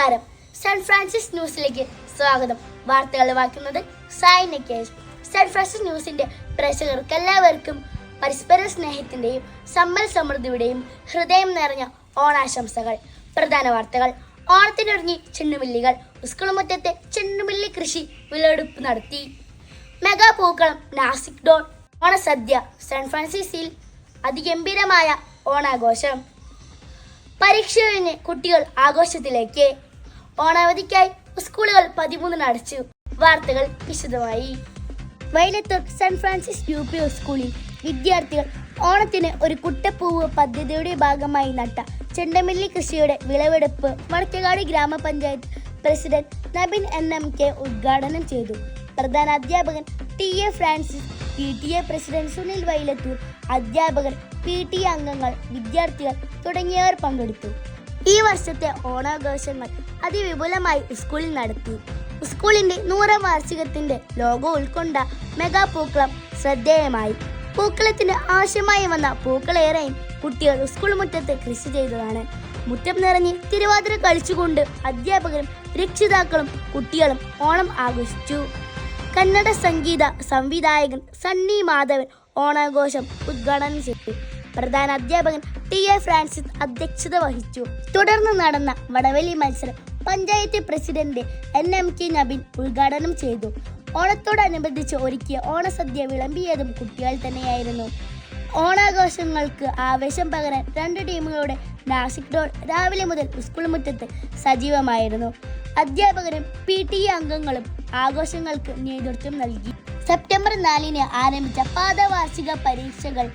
നമസ്കാരം. Saint Francis ന്യൂസിലേക്ക് സ്വാഗതം. വാർത്തകൾ വായിക്കുന്നത് സായി നിക്കേഷ്. സെന്റ് ഫ്രാൻസിസ് ന്യൂസിന്റെ പ്രേക്ഷകർക്ക് എല്ലാവർക്കും പരസ്പര സ്നേഹത്തിന്റെയും സമ്പൽ സമൃദ്ധിയുടെയും ഹൃദയം നിറഞ്ഞ ഓണാശംസകൾ. പ്രധാന വാർത്തകൾ. ഓണത്തിനൊരുങ്ങി ചെണ്ടുമല്ലികൾ. സ്കൂൾ മുറ്റത്തെ ചെണ്ടുമല്ലി കൃഷി വിളവെടുപ്പ് നടത്തി. മെഗാ പൂക്കളം നാസിക് ഡോൺ. ഓണസദ്യ. സെന്റ് ഫ്രാൻസിസിൽ അതിഗംഭീരമായ ഓണാഘോഷം. പരീക്ഷ കഴിഞ്ഞ് കുട്ടികൾ ആഘോഷത്തിലേക്ക്. ഓണാവധിക്കായി സ്കൂളുകൾ 13 അടച്ചു. വാർത്തകൾ വിശദമായി. വൈലത്തൂർ സെന്റ് ഫ്രാൻസിസ് UP സ്കൂളിൽ വിദ്യാർത്ഥികൾ ഓണത്തിന് ഒരു കുട്ടപ്പൂവ് പദ്ധതിയുടെ ഭാഗമായി നട്ട ചെണ്ടമല്ലി കൃഷിയുടെ വിളവെടുപ്പ് വടക്കേകാട് ഗ്രാമപഞ്ചായത്ത് പ്രസിഡന്റ് നബിൻ NMK ഉദ്ഘാടനം ചെയ്തു. പ്രധാന അധ്യാപകൻ TA Francis, PTA president Sunil Vailathur, അധ്യാപകർ, PTA അംഗങ്ങൾ, വിദ്യാർത്ഥികൾ തുടങ്ങിയവർ പങ്കെടുത്തു. ഈ വർഷത്തെ ഓണാഘോഷങ്ങൾ അതിവിപുലമായി സ്കൂളിൽ നടത്തി. സ്കൂളിന്റെ 100ാം വാർഷികത്തിന്റെ ലോഗോ ഉൾക്കൊണ്ട മെഗാ പൂക്കളം ശ്രദ്ധേയമായി. പൂക്കളത്തിന് ആവശ്യമായി വന്ന പൂക്കളേറെയും കുട്ടികൾ സ്കൂൾ മുറ്റത്ത് കൃഷി ചെയ്തതാണ്. മുറ്റം നിറഞ്ഞ് തിരുവാതിര കളിച്ചുകൊണ്ട് അധ്യാപകരും രക്ഷിതാക്കളും കുട്ടികളും ഓണം ആഘോഷിച്ചു. കന്നഡ സംഗീത സംവിധായകൻ സണ്ണി മാധവൻ ഓണാഘോഷം ഉദ്ഘാടനം ചെയ്തു. പ്രധാന അധ്യാപകൻ TA ഫ്രാൻസിസ് അധ്യക്ഷത വഹിച്ചു. തുടർന്ന് നടന്ന വടംവലി മത്സരം പഞ്ചായത്ത് പ്രസിഡന്റ് NMK നബിൻ ഉദ്ഘാടനം ചെയ്തു. ഓണത്തോടനുബന്ധിച്ച് ഒരുക്കിയ ഓണസദ്യ വിളമ്പിയതും കുട്ടികൾ തന്നെയായിരുന്നു. ഓണാഘോഷങ്ങൾക്ക് ആവേശം പകരാൻ 2 ടീമുകളുടെ നാസിക് ഡോൺ രാവിലെ മുതൽ സ്കൂൾ മുറ്റത്ത് സജീവമായിരുന്നു. അധ്യാപകരും PTA അംഗങ്ങളും ആഘോഷങ്ങൾക്ക് നേതൃത്വം നൽകി. സെപ്റ്റംബർ 4-ന് ആരംഭിച്ച പാദവാർഷിക പരീക്ഷകൾ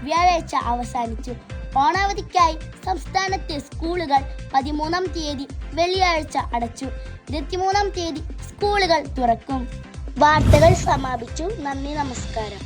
വ്യാഴാഴ്ച അവസാനിച്ചു. ഓണാവധിക്കായി സംസ്ഥാനത്തെ സ്കൂളുകൾ 13-ാം തീയതി വെള്ളിയാഴ്ച അടച്ചു. 23-ാം തീയതി സ്കൂളുകൾ തുറക്കും. വാർത്തകൾ സമാപിച്ചു. നന്ദി, നമസ്കാരം.